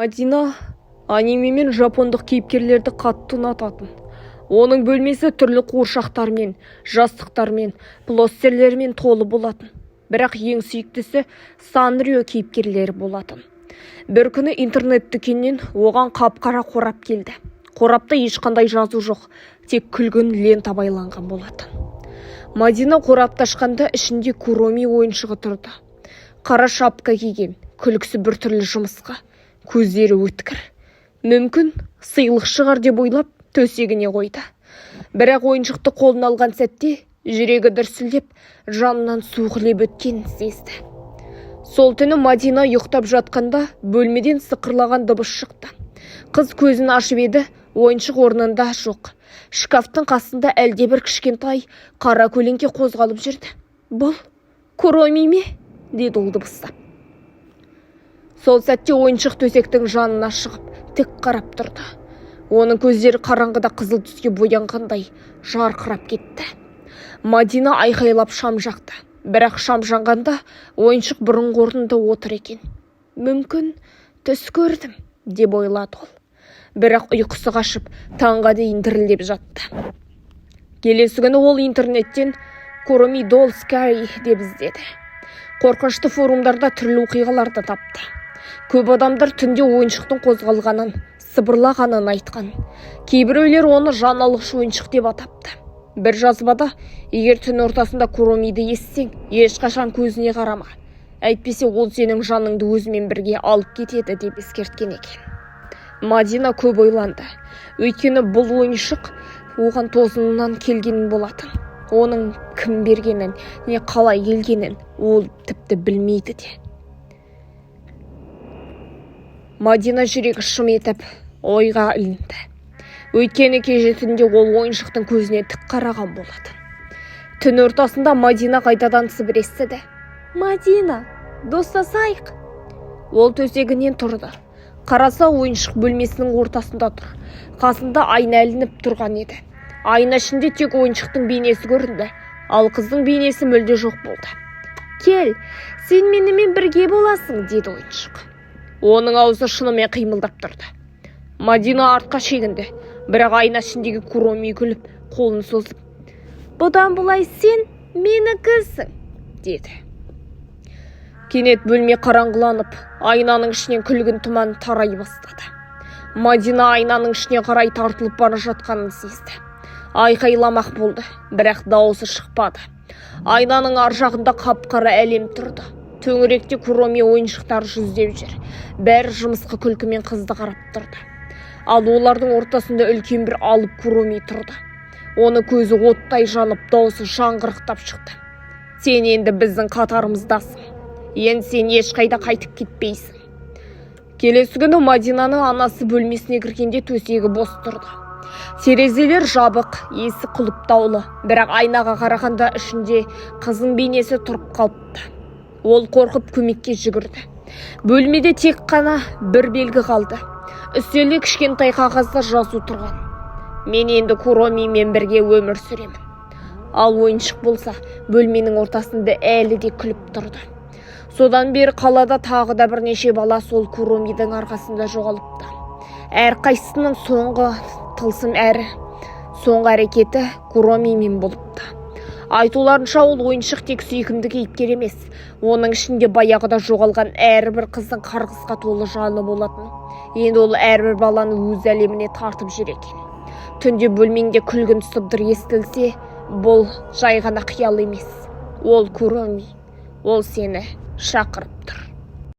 Мадина аниме мен жапондық кейіпкерлерді қатты ұнататын. Оның бөлмесі түрлі қуыршақтармен, жастықтармен, плостерлермен толы болатын. Бірақ ең сүйіктісі Санрио кейіпкерлері болатын. Бір күні интернет дүкеннен оған қап-қара қорап келді. Қорапта ешқандай жазу жоқ, тек күлгін лента байланған болатын. Мадина қорапты ашқанда ішінде Куроми ойыншығы тұрды. Қара шапка киген, күлкісі біртүрлі жұмысқа, көздері өткір. Мүмкін сыйлық шығар деп ойлап төсегіне қойды. Бірақ ойыншықты қолына алған сәтте жүрегі дүрсілдеп, жанынан суық леп өткенін сезді. Сол түні Мадина ұйықтап жатқанда бөлмеден сықырлаған дыбыс шықты. Қыз көзін ашып еді, ойыншық орнында жоқ. Шкафтың қасында әлдебір кішкентай қара көлеңке қозғалып жүрді. «Бұл Куроми ме?» деді ол дыбыстап. Сол сәтте ойыншық төсектің жанына шығып, тік қарап тұрды. Оның көздері қараңғыда қызыл түске боянғандай жарқырап кетті. Мадина айқайлап шам жақты. Бірақ шам жанғанда ойыншық бұрынғы орнында отыр екен. «Мүмкін түс көрдім», деп ойлады ол. Бірақ ұйқысы қашып, таңға дейін дірілдеп жатты. Келесі күні ол интернеттен Куроми Doll Scary деп іздеді. Қорқынышты форумдарда түрлі оқиғаларды тапты. Көп адамдар түнде ойыншықтың қозғалғанын, сыбырлағанын айтқан. Кейбіреулер оны жан алғыш ойыншық деп атапты. Бір жазбада, егер түн ортасында Куромиді естісең, ешқашан көзіне қарама. Әйтпесе ол сенің жаныңды өзімен бірге алып кетеді деп ескерткен екен. Мадина көп ойланды. Өйткені бұл ойыншық оған тосыннан келгенін болатын. Оның кім бергенін, не қалай келгенін ол тіпті білмейді де. Мадина жүрегі шым етіп, ойға ілінді. Өйткені кеше түнде ол ойыншықтың көзіне тік қараған болатын. Түн ортасында Мадина қайтадан сыбыр естіді. «Мадина, достасайық!» Ол төсегінен тұрды. Қараса ойыншық бөлмесінің ортасында тұр. Қасында айна ілініп тұрған еді. Айна ішінде тек ойыншықтың бейнесі көрінді, ал қыздың бейнесі мүлде жоқ болды. «Кел, сен менімен бірге боласың», деді ойыншық. Оның аузы шынымен қимылдап тұрды. Мадина артқа шегінді, бірақ айна ішіндегі Куроми күліп, қолын созып, «Бұдан бұлай сен менікісің», деді. Кенет бөлме қараңғыланып, айнаның ішінен күлгін тұман тарай бастады. Мадина айнаның ішіне қарай тартылып бара жатқанын сезді. Айқайламақ болды, бірақ дауысы шықпады. Айнаның ар жағында қап-қара әлем тұрды. Төңіректе Куроми ойыншықтар жүздеп жүр. Бәрі жымысқы күлкімен қызды қарап тұрды. Ал олардың ортасында үлкен бір алып Куроми тұрды. Оны көзі оттай жанып, дауысы жаңғырықтап шықты. «Сен енді біздің қатарымыздасың. Енді сен ешқайда қайтып кетпейсің». Келесі күні Мадинаның анасы бөлмесіне кіргенде төсегі бос тұрды. Терезелер жабық, есік құлыптаулы, бірақ айнаға қарағанда ішінде қыздың бейнесі тұрып қалыпты. Ол қорқып көмекке жүгірді. Бөлмеде тек қана бір белгі қалды. Үстелде кішкентай қағазда жазу тұрған. «Мен енді Куромимен бірге өмір сүремін». Ал ойыншық болса, бөлменің ортасында әлі де күліп тұрды. Содан бері қалада тағы да бірнеше бала сол Куромидің арқасында жоғалыпты. Әрқайсысының соңғы тылсым соңғы әрекеті Куромимен болыпты. Айтуларынша ол ойыншық тек сүйкімді кейіпкер емес, оның ішінде баяғыда жоғалған әрбір қыздың қарғысқа толы жаны болатын. Енді ол әрбір баланы өз әлеміне тартып жүр екен. Түнде бөлмеңде күлгін сыбдыр естілсе, бұл жай ғана қиял емес. Ол Куроми, ол сені шақырып тұр.